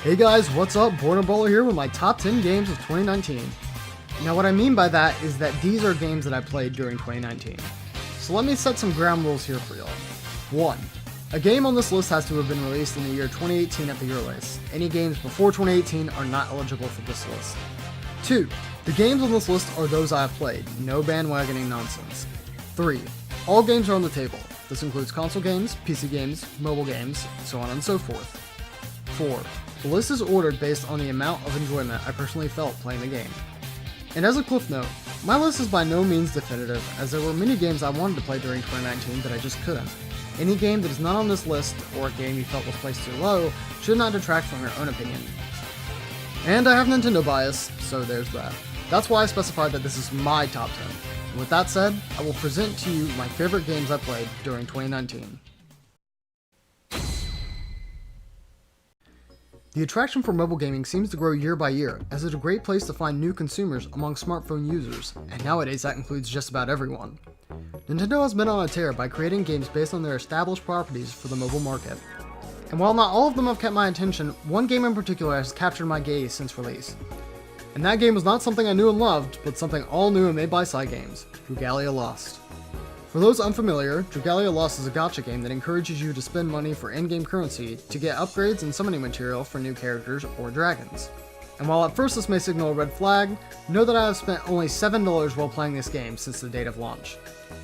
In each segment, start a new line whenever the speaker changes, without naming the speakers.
Hey guys, what's up? BornABrawler here with my top 10 games of 2019. Now what I mean by that is that these are games that I played during 2019. So let me set some ground rules here for y'all. 1. A game on this list has to have been released in the year 2018 at the earliest. Any games before 2018 are not eligible for this list. 2. The games on this list are those I have played, no bandwagoning nonsense. 3. All games are on the table. This includes console games, PC games, mobile games, so on and so forth. 4. The list is ordered based on the amount of enjoyment I personally felt playing the game. And as a cliff note, my list is by no means definitive, as there were many games I wanted to play during 2019 that I just couldn't. Any game that is not on this list, or a game you felt was placed too low, should not detract from your own opinion. And I have Nintendo bias, so there's that. That's why I specified that this is my top 10. And with that said, I will present to you my favorite games I played during 2019. The attraction for mobile gaming seems to grow year by year, as it's a great place to find new consumers among smartphone users, and nowadays that includes just about everyone. Nintendo has been on a tear by creating games based on their established properties for the mobile market. And while not all of them have kept my attention, one game in particular has captured my gaze since release. And that game was not something I knew and loved, but something all new and made by Cygames, Dragalia Lost. For those unfamiliar, Dragalia Lost is a gacha game that encourages you to spend money for in-game currency to get upgrades and summoning material for new characters or dragons. And while at first this may signal a red flag, know that I have spent only $7 while playing this game since the date of launch.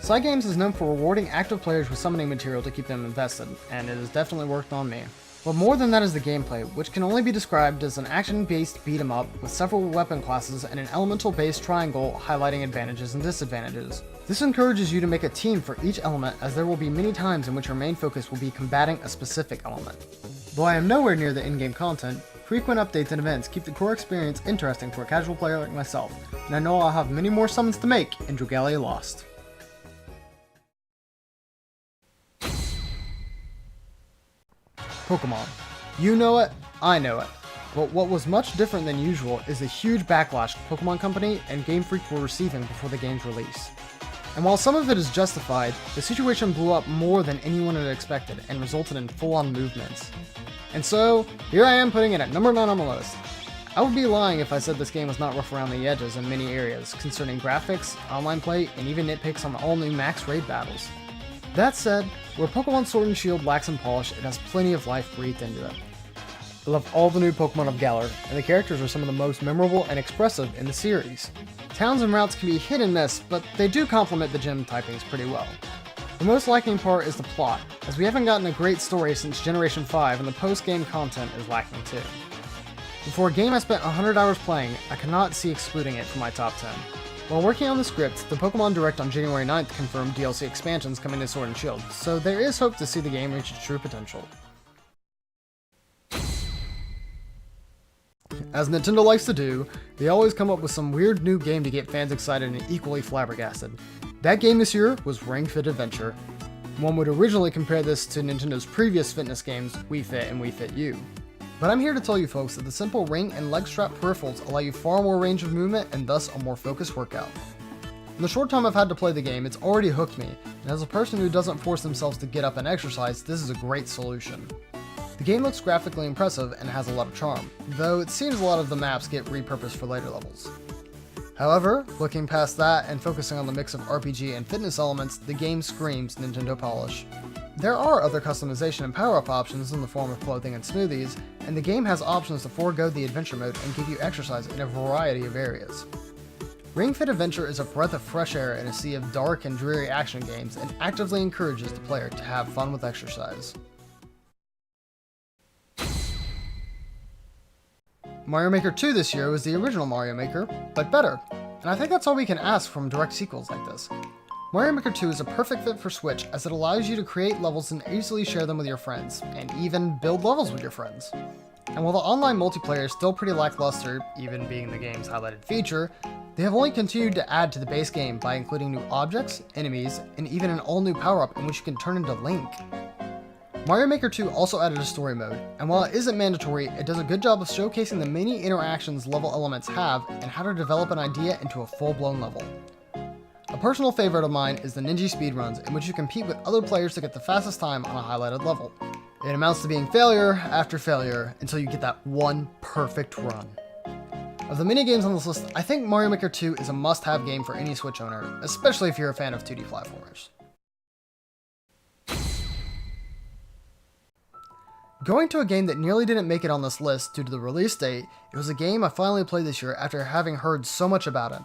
Cygames is known for rewarding active players with summoning material to keep them invested, and it has definitely worked on me. But more than that is the gameplay, which can only be described as an action-based beat-em-up with several weapon classes and an elemental-based triangle highlighting advantages and disadvantages. This encourages you to make a team for each element, as there will be many times in which your main focus will be combating a specific element. Though I am nowhere near the in-game content, frequent updates and events keep the core experience interesting for a casual player like myself, and I know I'll have many more summons to make in Dragalia Lost. Pokemon. You know it, I know it. But what was much different than usual is the huge backlash Pokemon Company and Game Freak were receiving before the game's release. And while some of it is justified, the situation blew up more than anyone had expected and resulted in full-on movements. And so, here I am putting it at number 9 on the list. I would be lying if I said this game was not rough around the edges in many areas, concerning graphics, online play, and even nitpicks on the all-new max raid battles. That said, where Pokemon Sword and Shield lacks in polish, it has plenty of life breathed into it. I love all the new Pokemon of Galar, and the characters are some of the most memorable and expressive in the series. Towns and routes can be hit and miss, but they do complement the gym typings pretty well. The most lacking part is the plot, as we haven't gotten a great story since Generation 5 and the post-game content is lacking too. But for a game I spent 100 hours playing, I cannot see excluding it from my top 10. While working on the script, the Pokemon Direct on January 9th confirmed DLC expansions coming to Sword and Shield, so there is hope to see the game reach its true potential. As Nintendo likes to do, they always come up with some weird new game to get fans excited and equally flabbergasted. That game this year was Ring Fit Adventure. One would originally compare this to Nintendo's previous fitness games, Wii Fit and Wii Fit U. But I'm here to tell you folks that the simple ring and leg strap peripherals allow you far more range of movement and thus a more focused workout. In the short time I've had to play the game, it's already hooked me, and as a person who doesn't force themselves to get up and exercise, this is a great solution. The game looks graphically impressive and has a lot of charm, though it seems a lot of the maps get repurposed for later levels. However, looking past that and focusing on the mix of RPG and fitness elements, the game screams Nintendo polish. There are other customization and power-up options in the form of clothing and smoothies, and the game has options to forego the adventure mode and give you exercise in a variety of areas. Ring Fit Adventure is a breath of fresh air in a sea of dark and dreary action games and actively encourages the player to have fun with exercise. Mario Maker 2 this year was the original Mario Maker, but better, and I think that's all we can ask from direct sequels like this. Mario Maker 2 is a perfect fit for Switch as it allows you to create levels and easily share them with your friends, and even build levels with your friends. And while the online multiplayer is still pretty lackluster, even being the game's highlighted feature, they have only continued to add to the base game by including new objects, enemies, and even an all-new power-up in which you can turn into Link. Mario Maker 2 also added a story mode, and while it isn't mandatory, it does a good job of showcasing the many interactions level elements have and how to develop an idea into a full-blown level. A personal favorite of mine is the Ninja Speedruns, in which you compete with other players to get the fastest time on a highlighted level. It amounts to being failure after failure until you get that one perfect run. Of the mini-games on this list, I think Mario Maker 2 is a must-have game for any Switch owner, especially if you're a fan of 2D platformers. Going to a game that nearly didn't make it on this list due to the release date, it was a game I finally played this year after having heard so much about it.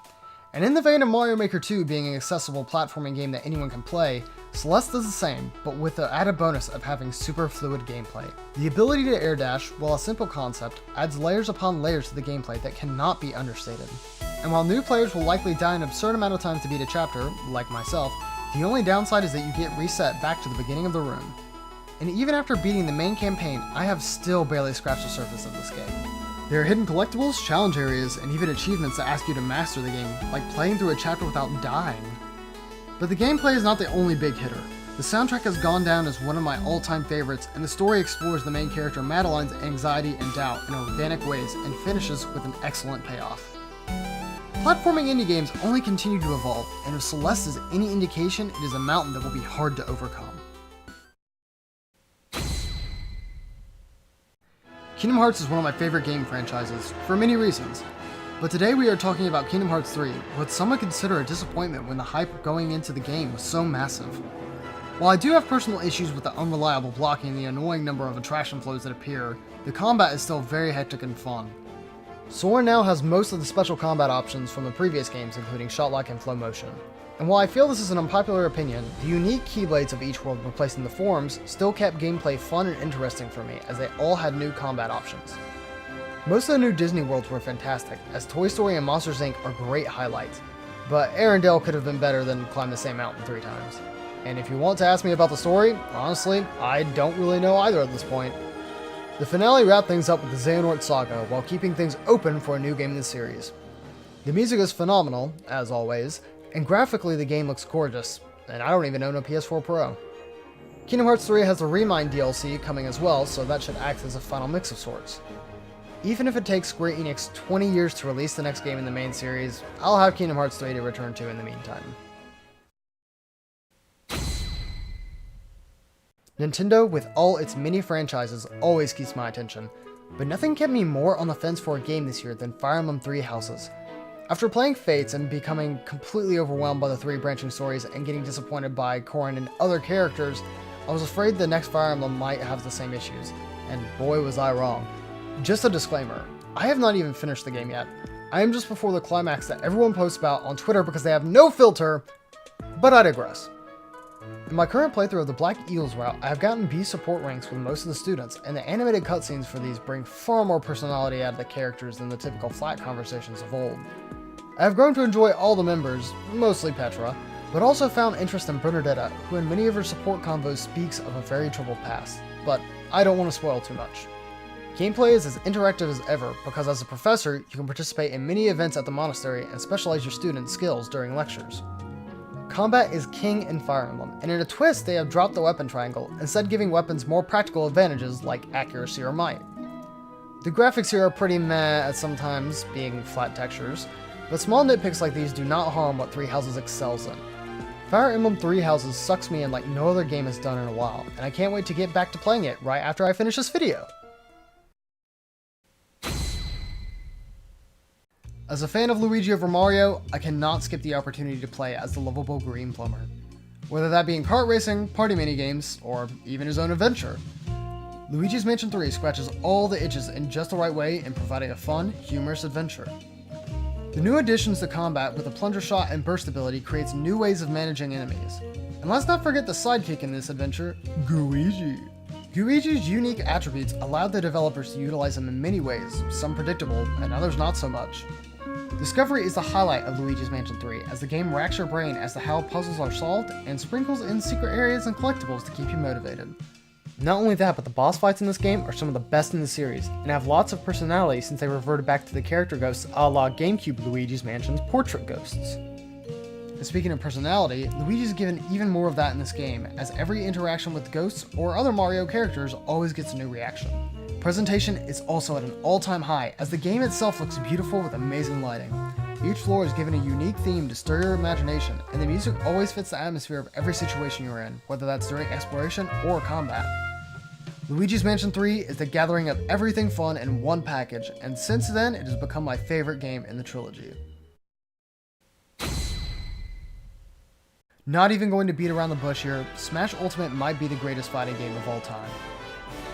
And in the vein of Mario Maker 2 being an accessible platforming game that anyone can play, Celeste does the same, but with the added bonus of having super fluid gameplay. The ability to air dash, while a simple concept, adds layers upon layers to the gameplay that cannot be understated. And while new players will likely die an absurd amount of time to beat a chapter, like myself, the only downside is that you get reset back to the beginning of the room. And even after beating the main campaign, I have still barely scratched the surface of this game. There are hidden collectibles, challenge areas, and even achievements that ask you to master the game, like playing through a chapter without dying. But the gameplay is not the only big hitter. The soundtrack has gone down as one of my all-time favorites, and the story explores the main character Madeline's anxiety and doubt in organic ways and finishes with an excellent payoff. Platforming indie games only continue to evolve, and if Celeste is any indication, it is a mountain that will be hard to overcome. Kingdom Hearts is one of my favorite game franchises, for many reasons. But today we are talking about Kingdom Hearts 3, what some would consider a disappointment when the hype going into the game was so massive. While I do have personal issues with the unreliable blocking and the annoying number of attraction flows that appear, the combat is still very hectic and fun. Sora now has most of the special combat options from the previous games, including shot lock and flow motion. And while I feel this is an unpopular opinion, the unique keyblades of each world replacing the forms still kept gameplay fun and interesting for me, as they all had new combat options. Most of the new Disney worlds were fantastic, as Toy Story and Monsters Inc. are great highlights, but Arendelle could have been better than climb the same mountain 3 times. And if you want to ask me about the story, honestly, I don't really know either at this point. The finale wrapped things up with the Xehanort Saga, while keeping things open for a new game in the series. The music is phenomenal, as always, and graphically the game looks gorgeous, and I don't even own a PS4 Pro. Kingdom Hearts 3 has a Remind DLC coming as well, so that should act as a final mix of sorts. Even if it takes Square Enix 20 years to release the next game in the main series, I'll have Kingdom Hearts 3 to return to in the meantime. Nintendo, with all its mini franchises, always keeps my attention, but nothing kept me more on the fence for a game this year than Fire Emblem 3 Houses. After playing Fates and becoming completely overwhelmed by the 3 branching stories and getting disappointed by Corrin and other characters, I was afraid the next Fire Emblem might have the same issues, and boy was I wrong. Just a disclaimer, I have not even finished the game yet. I am just before the climax that everyone posts about on Twitter because they have no filter, but I digress. In my current playthrough of the Black Eagles route, I have gotten B support ranks with most of the students, and the animated cutscenes for these bring far more personality out of the characters than the typical flat conversations of old. I have grown to enjoy all the members, mostly Petra, but also found interest in Bernadetta, who in many of her support convos speaks of a very troubled past, but I don't want to spoil too much. Gameplay is as interactive as ever, because as a professor, you can participate in many events at the monastery and specialize your students' skills during lectures. Combat is king in Fire Emblem, and in a twist they have dropped the weapon triangle, instead giving weapons more practical advantages like accuracy or might. The graphics here are pretty meh at sometimes, being flat textures, but small nitpicks like these do not harm what 3 Houses excels in. Fire Emblem 3 Houses sucks me in like no other game has done in a while, and I can't wait to get back to playing it right after I finish this video. As a fan of Luigi over Mario, I cannot skip the opportunity to play as the lovable Green Plumber. Whether that be in kart racing, party minigames, or even his own adventure. Luigi's Mansion 3 scratches all the itches in just the right way in providing a fun, humorous adventure. The new additions to combat with the plunger shot and burst ability creates new ways of managing enemies. And let's not forget the sidekick in this adventure, Gooigi. Gooigi's unique attributes allowed the developers to utilize him in many ways, some predictable and others not so much. Discovery is the highlight of Luigi's Mansion 3, as the game racks your brain as to how puzzles are solved and sprinkles in secret areas and collectibles to keep you motivated. Not only that, but the boss fights in this game are some of the best in the series, and have lots of personality since they reverted back to the character ghosts a la GameCube Luigi's Mansion's portrait ghosts. And speaking of personality, Luigi's given even more of that in this game, as every interaction with ghosts or other Mario characters always gets a new reaction. Presentation is also at an all-time high, as the game itself looks beautiful with amazing lighting. Each floor is given a unique theme to stir your imagination, and the music always fits the atmosphere of every situation you're in, whether that's during exploration or combat. Luigi's Mansion 3 is the gathering of everything fun in one package, and since then it has become my favorite game in the trilogy. Not even going to beat around the bush here, Smash Ultimate might be the greatest fighting game of all time.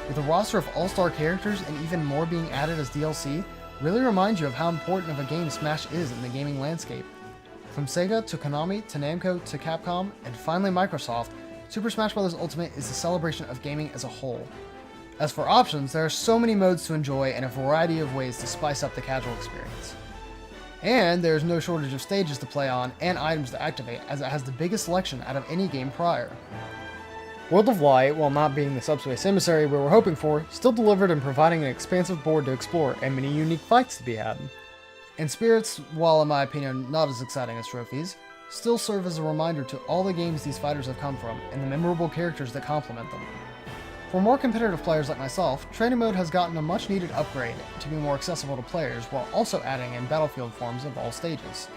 With a roster of all-star characters and even more being added as DLC, really reminds you of how important of a game Smash is in the gaming landscape. From Sega to Konami to Namco to Capcom and finally Microsoft, Super Smash Bros. Ultimate is a celebration of gaming as a whole. As for options, there are so many modes to enjoy and a variety of ways to spice up the casual experience. And there's no shortage of stages to play on and items to activate, as it has the biggest selection out of any game prior. World of Light, while not being the Subspace Emissary we were hoping for, still delivered in providing an expansive board to explore and many unique fights to be had. And Spirits, while in my opinion not as exciting as trophies, still serve as a reminder to all the games these fighters have come from and the memorable characters that complement them. For more competitive players like myself, Training Mode has gotten a much needed upgrade to be more accessible to players while also adding in battlefield forms of all stages.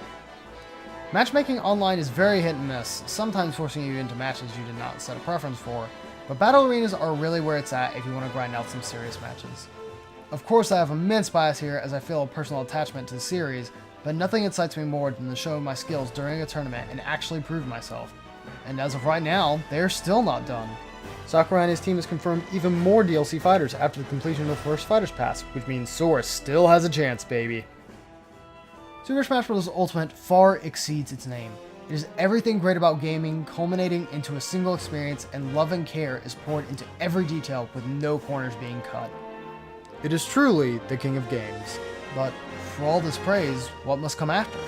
Matchmaking online is very hit and miss, sometimes forcing you into matches you did not set a preference for, but battle arenas are really where it's at if you want to grind out some serious matches. Of course I have immense bias here as I feel a personal attachment to the series, but nothing excites me more than to show my skills during a tournament and actually prove myself. And as of right now, they are still not done. Sakurai and his team has confirmed even more DLC fighters after the completion of the first Fighters Pass, which means Sora still has a chance, baby. Super Smash Bros. Ultimate far exceeds its name. It is everything great about gaming, culminating into a single experience, and love and care is poured into every detail with no corners being cut. It is truly the king of games, but for all this praise, what must come after?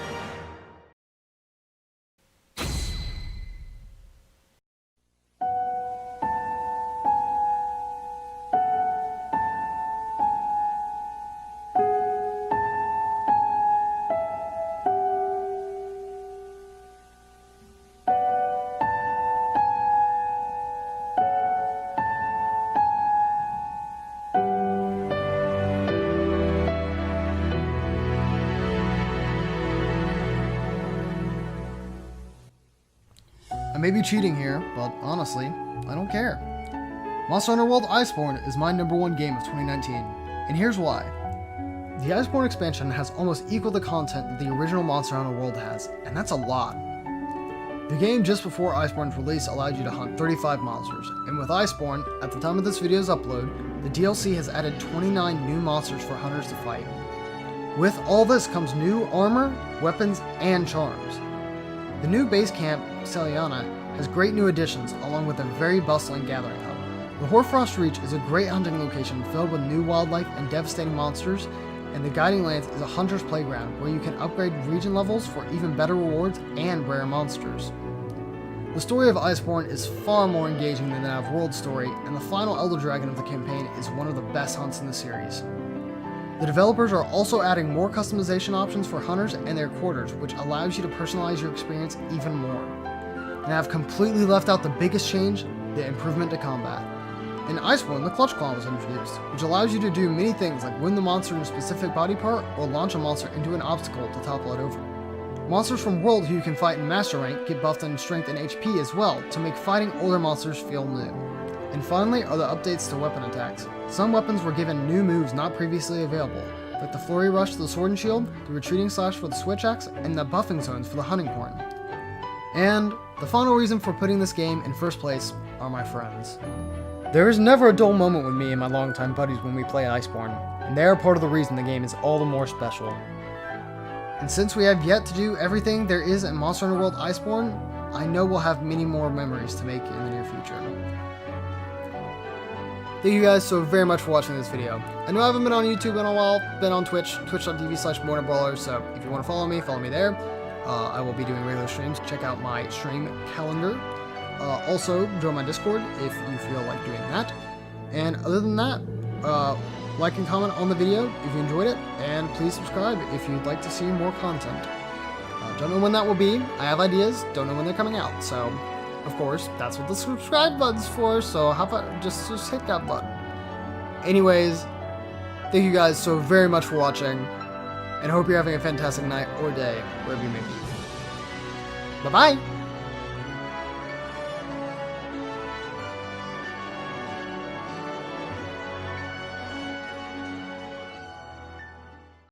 I may be cheating here, but honestly, I don't care. Monster Hunter World Iceborne is my #1 game of 2019, and here's why. The Iceborne expansion has almost equal the content that the original Monster Hunter World has, and that's a lot. The game just before Iceborne's release allowed you to hunt 35 monsters, and with Iceborne, at the time of this video's upload, the DLC has added 29 new monsters for hunters to fight. With all this comes new armor, weapons, and charms. The new base camp, Celiana, has great new additions along with a very bustling gathering hub. The Hoarfrost Reach is a great hunting location filled with new wildlife and devastating monsters, and the Guiding Lands is a hunter's playground where you can upgrade region levels for even better rewards and rare monsters. The story of Iceborne is far more engaging than that of World's story, and the final Elder Dragon of the campaign is one of the best hunts in the series. The developers are also adding more customization options for hunters and their quarters, which allows you to personalize your experience even more. And I've completely left out the biggest change, the improvement to combat. In Iceborne, the Clutch Claw was introduced, which allows you to do many things like win the monster in a specific body part or launch a monster into an obstacle to topple it over. Monsters from World who you can fight in Master Rank get buffed in strength and HP as well to make fighting older monsters feel new. And finally are the updates to weapon attacks. Some weapons were given new moves not previously available, like the Flurry Rush for the Sword and Shield, the Retreating Slash for the Switch Axe, and the buffing zones for the Hunting Horn. And the final reason for putting this game in first place are my friends. There is never a dull moment with me and my longtime buddies when we play Iceborne, and they are part of the reason the game is all the more special. And since we have yet to do everything there is in Monster Hunter World Iceborne, I know we'll have many more memories to make in the near future. Thank you guys so very much for watching this video. I know I haven't been on YouTube in a while, been on Twitch, twitch.tv/BornABrawler's, so if you want to follow me there. I will be doing regular streams. Check out my stream calendar. Also, join my Discord if you feel like doing that. And other than that, like and comment on the video if you enjoyed it, and please subscribe if you'd like to see more content. Don't know when that will be. I have ideas, don't know when they're coming out, so of course, that's what the subscribe button's for, so how about just hit that button. Anyways, thank you guys so very much for watching, and hope you're having a fantastic night or day, wherever you may be. Bye-bye!